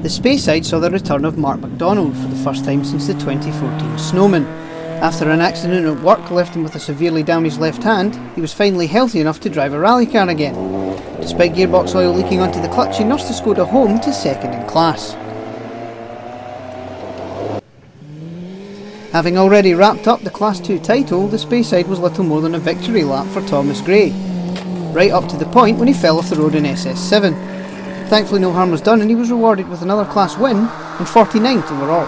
The Speyside saw the return of MacDonald for the first time since the 2014 Snowman. After an accident at work left him with a severely damaged left hand, he was finally healthy enough to drive a rally car again. Despite gearbox oil leaking onto the clutch, he nursed the Skoda home to second in class. Having already wrapped up the Class 2 title, the Speyside was little more than a victory lap for Thomas Gray, right up to the point when he fell off the road in SS7. Thankfully no harm was done and he was rewarded with another class win and 49th overall.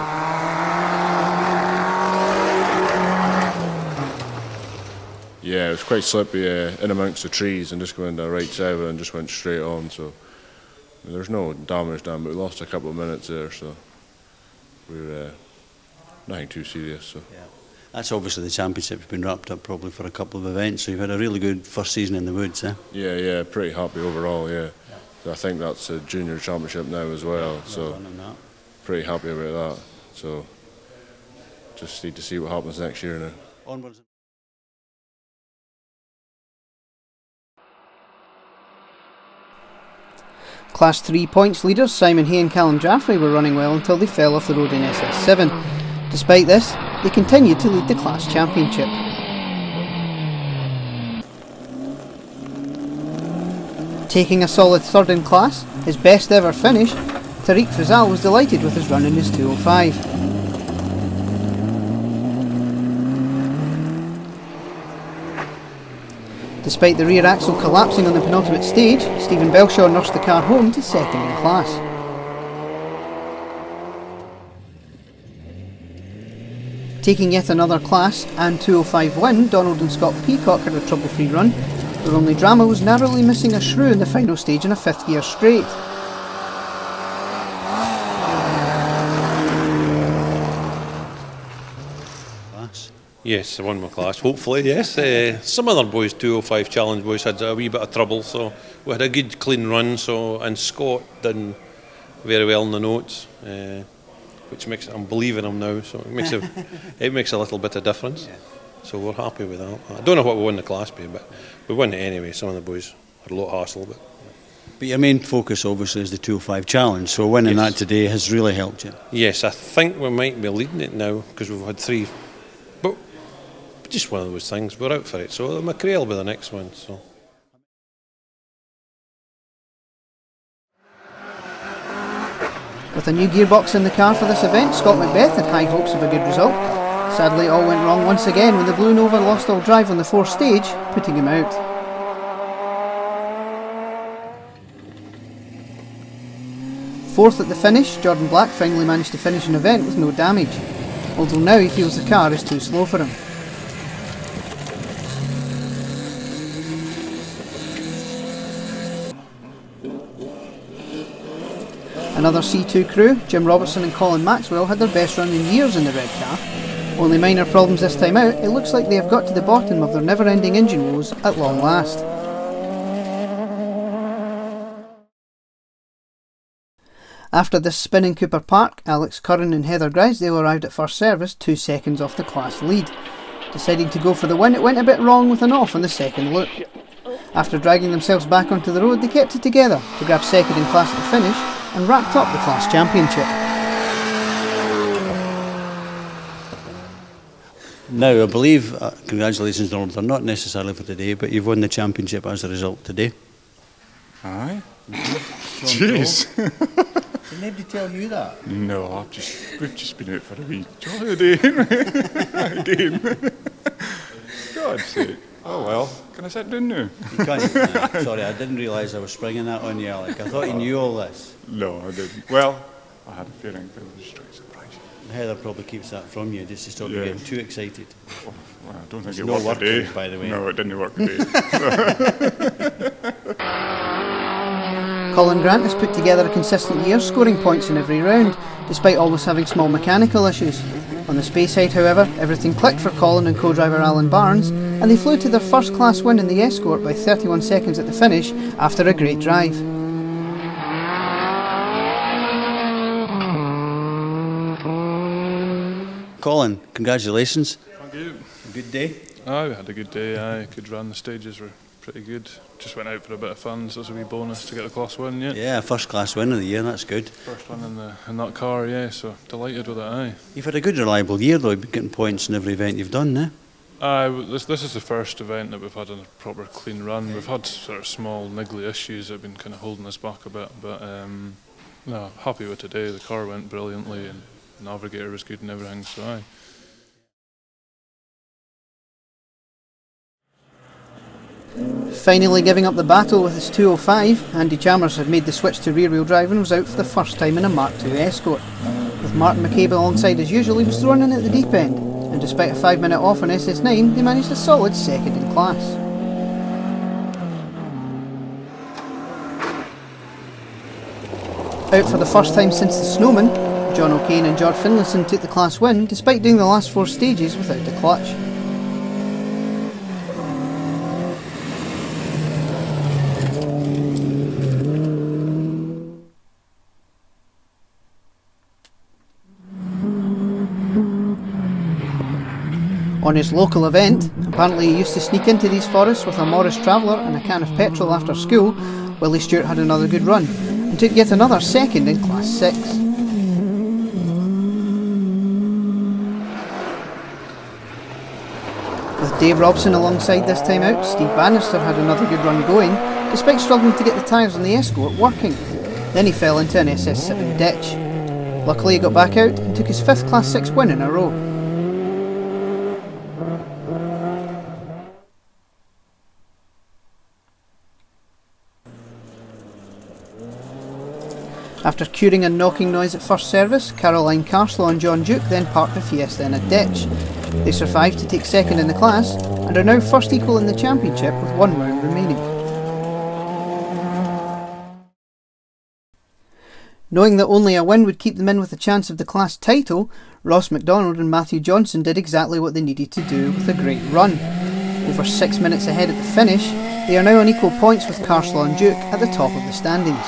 Yeah, it was quite slippy in amongst the trees and just going to the right side of it and just went straight on, so there's no damage done, but we lost a couple of minutes there, so we're nothing too serious. So. Yeah. That's obviously the championship's been wrapped up probably for a couple of events, so you've had a really good first season in the woods, eh? Yeah, pretty happy overall, yeah. So I think that's a junior championship now as well, yeah, so pretty happy about that. So just need to see what happens next year now. Onwards. Class 3 points leaders Simon Hay and Callum Jaffrey were running well until they fell off the road in SS7. Despite this, they continued to lead the class championship. Taking a solid third in class, his best ever finish, Tariq Fazal was delighted with his run in his 205. Despite the rear axle collapsing on the penultimate stage, Stephen Belshaw nursed the car home to second in class. Taking yet another class and 205 win, Donald and Scott Peacock had a trouble-free run. Their only drama was narrowly missing a shrew in the final stage in a fifth gear straight. Yes, I won my class, hopefully, yes. Some other boys, 205 challenge boys, had a wee bit of trouble, so we had a good clean run, and Scott did very well in the notes, which makes, I'm believing him now, so it makes a little bit of difference. Yeah. So we're happy with that. I don't know what we won the class by, but we won it anyway. Some of the boys had a lot of hassle, but your main focus obviously is the 205 challenge, so winning that today has really helped you. Yes, I think we might be leading it now, because we've had 3. But just one of those things, we're out for it, so Craib will be the next one. So. With a new gearbox in the car for this event, Scott Macbeth had high hopes of a good result. Sadly, it all went wrong once again when the Blue Nova lost all drive on the fourth stage, putting him out. Fourth at the finish, Jordan Black finally managed to finish an event with no damage, although now he feels the car is too slow for him. Another C2 crew, Jim Robertson and Colin Maxwell, had their best run in years in the red car. Only minor problems this time out, it looks like they have got to the bottom of their never-ending engine woes at long last. After this spin in Cooper Park, Alex Curran and Heather Grisedale arrived at first service 2 seconds off the class lead. Deciding to go for the win, it went a bit wrong with an off on the second loop. After dragging themselves back onto the road, they kept it together to grab second in class at the finish and wrapped up the class championship. Now, I believe, congratulations Donald, they're not necessarily for today, but you've won the championship as a result today. Aye. Jeez. Did nobody tell you that? No, we've just been out for a wee holiday again. God's sake. Oh well, can I sit down now? You can't. Sorry, I didn't realise I was springing that on you, Alec. I thought you knew all this. No, I didn't. Well, I had a feeling that it was just trying to surprise you. Heather probably keeps that from you just to stop you getting too excited. Oh, well, I don't think it worked today. By the way. No, it didn't work today. Colin Grant has put together a consistent year, scoring points in every round, despite always having small mechanical issues. On the Speyside, however, everything clicked for Colin and co-driver Alan Barnes, and they flew to their first class win in the Escort by 31 seconds at the finish after a great drive. Colin, congratulations. Thank you. A good day? Aye, we had a good day. Aye, good run. The stages were pretty good. Just went out for a bit of fun, so it's a wee bonus to get the class win, yeah. Yeah, first class win of the year, that's good. First one in that car, yeah, so delighted with it, aye. You've had a good reliable year though, you've been getting points in every event you've done, eh? This is the first event that we've had a proper clean run. We've had sort of small niggly issues that have been kind of holding us back a bit, but no, happy with today. The car went brilliantly and the navigator was good and everything, so aye. Finally giving up the battle with his 205, Andy Chalmers had made the switch to rear-wheel drive and was out for the first time in a Mark II Escort. With Martin McCabe alongside as usual, he was thrown in at the deep end, and despite a 5-minute off on SS9, they managed a solid second in class. Out for the first time since the Snowman, John O'Kane and George Finlayson took the class win despite doing the last 4 stages without the clutch. On his local event, apparently he used to sneak into these forests with a Morris Traveller and a can of petrol after school, Willie Stewart had another good run, and took yet another second in Class 6. With Dave Robson alongside this time out, Steve Bannister had another good run going, despite struggling to get the tyres on the Escort working. Then he fell into an SS7 ditch. Luckily he got back out and took his 5th Class 6 win in a row. After curing a knocking noise at first service, Caroline Carslow and John Duke then parked the Fiesta in a ditch. They survived to take second in the class and are now first equal in the championship with 1 round remaining. Knowing that only a win would keep them in with a chance of the class title, Ross MacDonald and Matthew Johnson did exactly what they needed to do with a great run. Over 6 minutes ahead at the finish, they are now on equal points with Carslow and Duke at the top of the standings.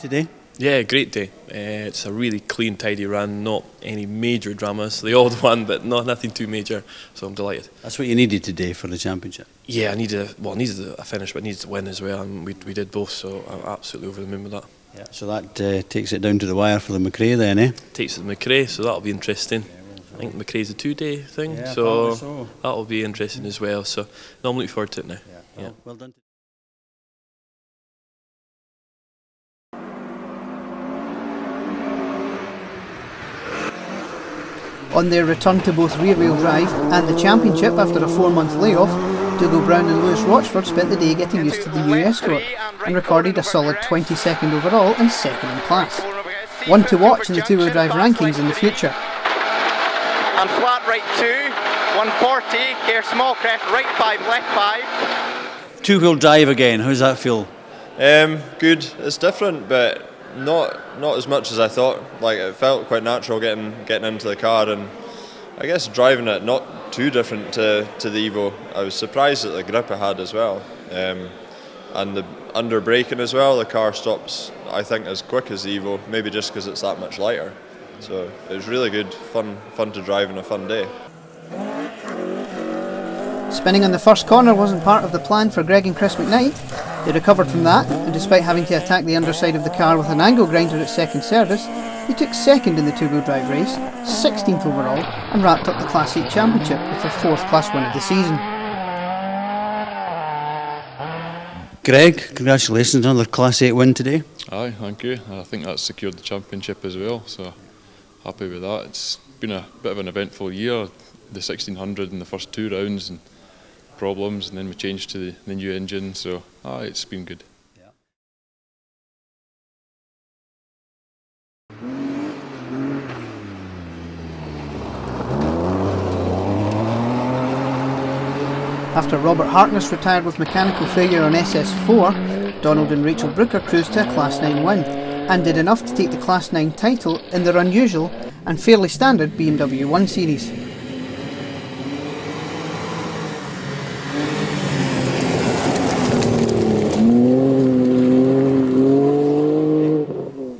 Today? Yeah, great day. It's a really clean, tidy run, not any major dramas. The odd one, but nothing too major, so I'm delighted. That's what you needed today for the championship? Yeah, I needed a finish, but needed to win as well, and we did both, so I'm absolutely over the moon with that. Yeah. So that takes it down to the wire for the Mcknight then, eh? Takes it to Mcknight, so that'll be interesting. I think Mcknight's a 2-day thing, yeah, so that'll be interesting as well. So no, I'm looking forward to it now. Yeah. Well done. On their return to both rear-wheel drive and the championship after a 4-month layoff, Dougal Brown and Lewis Rochford spent the day getting used to the new Escort and recorded a solid 22nd overall and 2nd in class. One to watch in the two-wheel drive rankings in the future. And flat right 2, 140, care small crest, right 5, left 5. Two-wheel drive again, how's that feel? Good. It's different, but not as much as I thought. Like, it felt quite natural getting into the car, and I guess driving it not too different to the Evo. I was surprised at the grip I had as well, and the under braking as well. The car stops, I think, as quick as the Evo, maybe just because it's that much lighter. So it was really good, fun to drive and a fun day. Spinning on the first corner wasn't part of the plan for Greg and Chris Mcknight. They recovered from that, and despite having to attack the underside of the car with an angle grinder at second service, they took second in the two-wheel drive race, 16th overall, and wrapped up the Class 8 championship with their 4th Class 1 of the season. Greg, congratulations on the Class 8 win today. Aye, thank you. I think that's secured the championship as well, so happy with that. It's been a bit of an eventful year, the 1600 in the first 2 rounds and problems, and then we changed to the new engine, so it's been good. After Robert Harkness retired with mechanical failure on SS4, Donald and Rachel Brooker cruised to a Class 9 win, and did enough to take the Class 9 title in their unusual and fairly standard BMW 1 Series.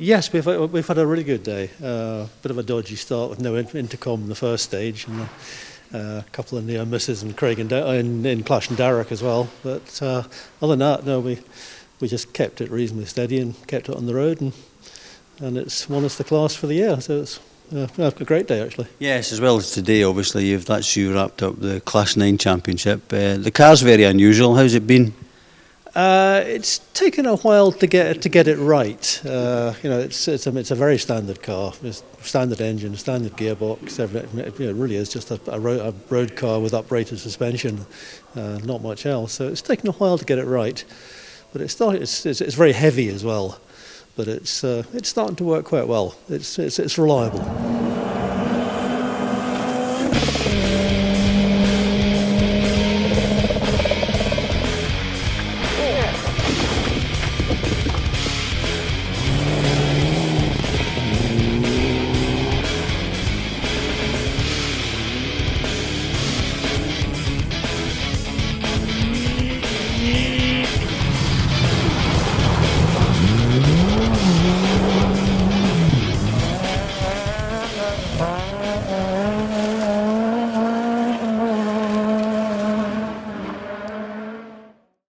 Yes, we've had a really good day. Bit of a dodgy start with no intercom in the first stage, and a couple of near misses in Craig and in Clash and Darrock as well. But other than that, no, we just kept it reasonably steady and kept it on the road, and it's won us the class for the year. So it's a great day actually. Yes, as well as today, obviously you wrapped up the Class 9 Championship. The car's very unusual. How's it been? It's taken a while to get it right. It's a very standard car. It's standard engine, standard gearbox. It really is just a road car with uprated suspension, not much else. So it's taken a while to get it right, but it's very heavy as well. But it's starting to work quite well. It's reliable.